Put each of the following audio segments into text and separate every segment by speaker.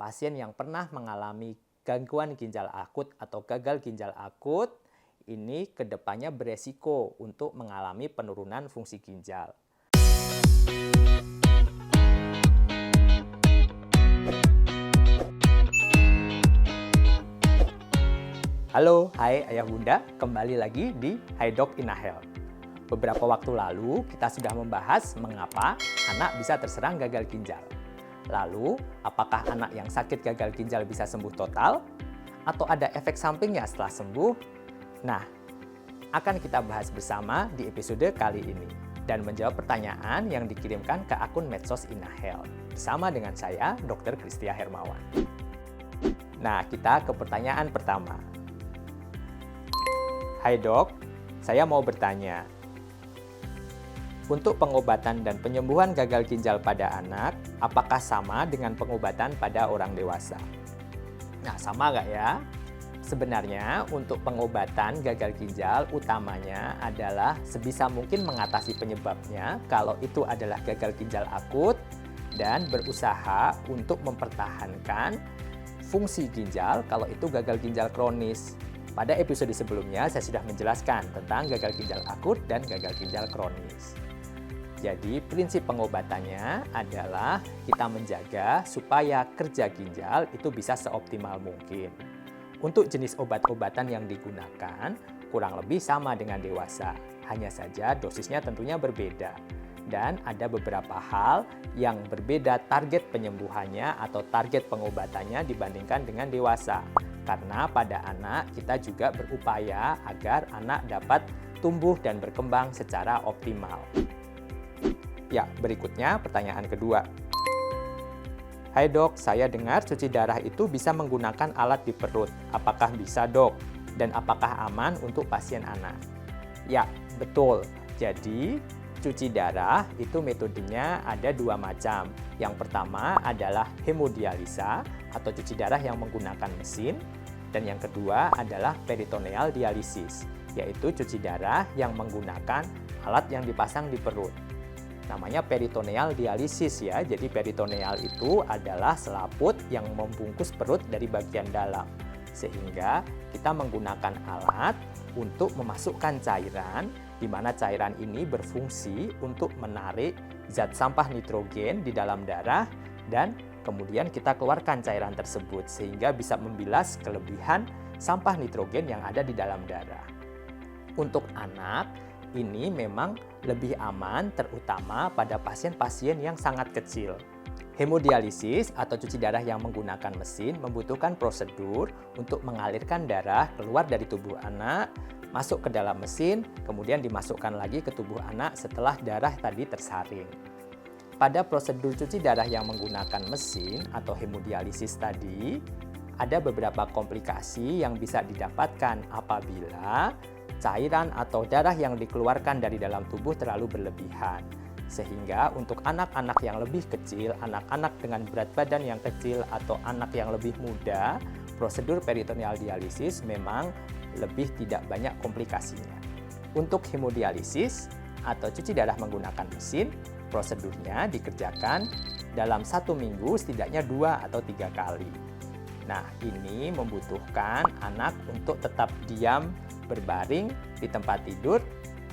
Speaker 1: pasien yang pernah mengalami gangguan ginjal akut atau gagal ginjal akut, ini kedepannya beresiko untuk mengalami penurunan fungsi ginjal. Halo, hai ayah bunda, kembali lagi di Hai Dok in a Health. Beberapa waktu lalu kita sudah membahas mengapa anak bisa terserang gagal ginjal. Lalu, apakah anak yang sakit gagal ginjal bisa sembuh total? Atau ada efek sampingnya setelah sembuh? Nah, akan kita bahas bersama di episode kali ini dan menjawab pertanyaan yang dikirimkan ke akun medsos InaHealth bersama dengan saya, Dr. Kristia Hermawan. Nah, kita ke pertanyaan pertama. Hai dok, saya mau bertanya. Untuk pengobatan dan penyembuhan gagal ginjal pada anak, apakah sama dengan pengobatan pada orang dewasa? Nah, sama nggak ya? Sebenarnya untuk pengobatan gagal ginjal utamanya adalah sebisa mungkin mengatasi penyebabnya kalau itu adalah gagal ginjal akut dan berusaha untuk mempertahankan fungsi ginjal kalau itu gagal ginjal kronis. Pada episode sebelumnya saya sudah menjelaskan tentang gagal ginjal akut dan gagal ginjal kronis. Jadi prinsip pengobatannya adalah kita menjaga supaya kerja ginjal itu bisa seoptimal mungkin. Untuk jenis obat-obatan yang digunakan kurang lebih sama dengan dewasa, hanya saja dosisnya tentunya berbeda. Dan ada beberapa hal yang berbeda target penyembuhannya atau target pengobatannya dibandingkan dengan dewasa. Karena pada anak kita juga berupaya agar anak dapat tumbuh dan berkembang secara optimal. Ya, berikutnya pertanyaan kedua. Hai dok, saya dengar cuci darah itu bisa menggunakan alat di perut. Apakah bisa dok? Dan apakah aman untuk pasien anak? Ya, betul. Jadi, cuci darah itu metodenya ada dua macam. Yang pertama adalah hemodialisa atau cuci darah yang menggunakan mesin. Dan yang kedua adalah peritoneal dialisis, yaitu cuci darah yang menggunakan alat yang dipasang di perut. Namanya peritoneal dialisis ya, jadi peritoneal itu adalah selaput yang membungkus perut dari bagian dalam. Sehingga kita menggunakan alat untuk memasukkan cairan, di mana cairan ini berfungsi untuk menarik zat sampah nitrogen di dalam darah dan kemudian kita keluarkan cairan tersebut sehingga bisa membilas kelebihan sampah nitrogen yang ada di dalam darah. Untuk anak, ini memang lebih aman terutama pada pasien-pasien yang sangat kecil. Hemodialisis atau cuci darah yang menggunakan mesin membutuhkan prosedur untuk mengalirkan darah keluar dari tubuh anak, masuk ke dalam mesin, kemudian dimasukkan lagi ke tubuh anak setelah darah tadi tersaring. Pada prosedur cuci darah yang menggunakan mesin atau hemodialisis tadi, ada beberapa komplikasi yang bisa didapatkan apabila cairan atau darah yang dikeluarkan dari dalam tubuh terlalu berlebihan. Sehingga untuk anak-anak yang lebih kecil, anak-anak dengan berat badan yang kecil atau anak yang lebih muda, prosedur peritoneal dialisis memang lebih tidak banyak komplikasinya. Untuk hemodialisis atau cuci darah menggunakan mesin, prosedurnya dikerjakan dalam 1 minggu setidaknya 2 atau 3 kali. Nah, ini membutuhkan anak untuk tetap diam berbaring di tempat tidur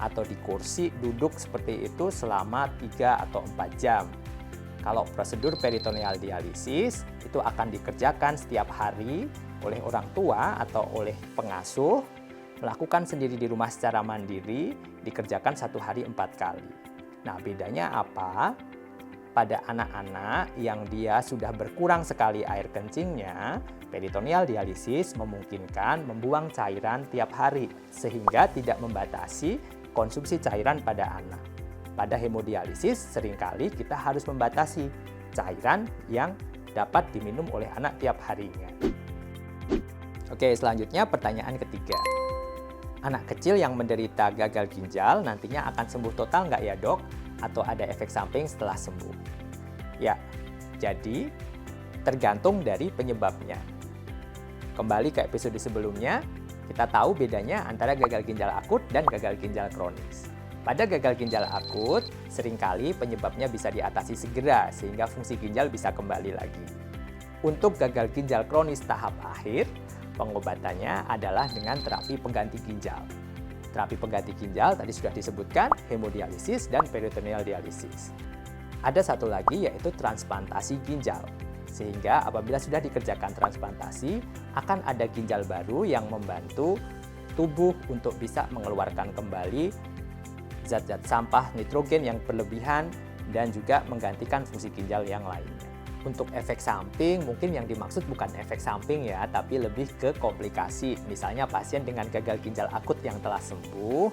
Speaker 1: atau di kursi duduk seperti itu selama 3 atau 4 jam. Kalau prosedur peritoneal dialisis itu akan dikerjakan setiap hari oleh orang tua atau oleh pengasuh, melakukan sendiri di rumah secara mandiri, dikerjakan 1 hari 4 kali. Nah, bedanya apa? Pada anak-anak yang dia sudah berkurang sekali air kencingnya, peritoneal dialisis memungkinkan membuang cairan tiap hari sehingga tidak membatasi konsumsi cairan pada anak. Pada hemodialisis seringkali kita harus membatasi cairan yang dapat diminum oleh anak tiap harinya. Oke, selanjutnya pertanyaan ketiga. Anak kecil yang menderita gagal ginjal nantinya akan sembuh total nggak ya dok? Atau ada efek samping setelah sembuh? Ya, jadi tergantung dari penyebabnya. Kembali ke episode sebelumnya, kita tahu bedanya antara gagal ginjal akut dan gagal ginjal kronis. Pada gagal ginjal akut, seringkali penyebabnya bisa diatasi segera sehingga fungsi ginjal bisa kembali lagi. Untuk gagal ginjal kronis tahap akhir, pengobatannya adalah dengan terapi pengganti ginjal. Terapi pengganti ginjal tadi sudah disebutkan, hemodialisis dan peritoneal dialisis. Ada satu lagi yaitu transplantasi ginjal. Sehingga apabila sudah dikerjakan transplantasi, akan ada ginjal baru yang membantu tubuh untuk bisa mengeluarkan kembali zat-zat sampah nitrogen yang berlebihan dan juga menggantikan fungsi ginjal yang lainnya. Untuk efek samping, mungkin yang dimaksud bukan efek samping ya, tapi lebih ke komplikasi. Misalnya pasien dengan gagal ginjal akut yang telah sembuh,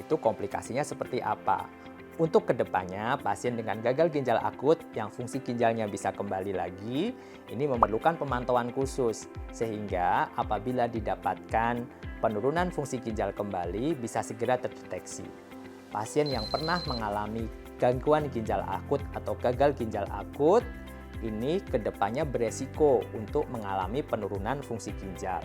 Speaker 1: itu komplikasinya seperti apa? Untuk kedepannya, pasien dengan gagal ginjal akut yang fungsi ginjalnya bisa kembali lagi, ini memerlukan pemantauan khusus. Sehingga apabila didapatkan penurunan fungsi ginjal kembali, bisa segera terdeteksi. Pasien yang pernah mengalami gangguan ginjal akut atau gagal ginjal akut, ini kedepannya beresiko untuk mengalami penurunan fungsi ginjal.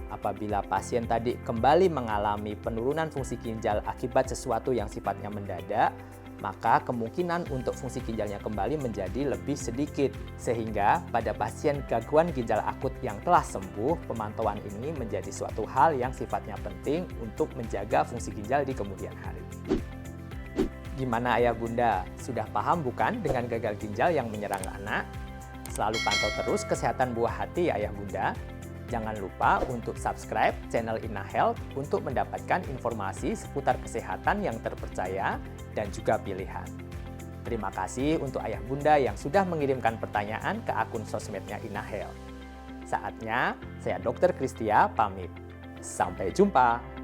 Speaker 1: Apabila pasien tadi kembali mengalami penurunan fungsi ginjal akibat sesuatu yang sifatnya mendadak, maka kemungkinan untuk fungsi ginjalnya kembali menjadi lebih sedikit. Sehingga pada pasien gangguan ginjal akut yang telah sembuh, pemantauan ini menjadi suatu hal yang sifatnya penting untuk menjaga fungsi ginjal di kemudian hari. Gimana ayah bunda? Sudah paham bukan dengan gagal ginjal yang menyerang anak? Selalu pantau terus kesehatan buah hati ya ayah bunda. Jangan lupa untuk subscribe channel Ina Health untuk mendapatkan informasi seputar kesehatan yang terpercaya dan juga pilihan. Terima kasih untuk ayah bunda yang sudah mengirimkan pertanyaan ke akun sosmednya Ina Health. Saatnya saya Dr. Kristia pamit. Sampai jumpa.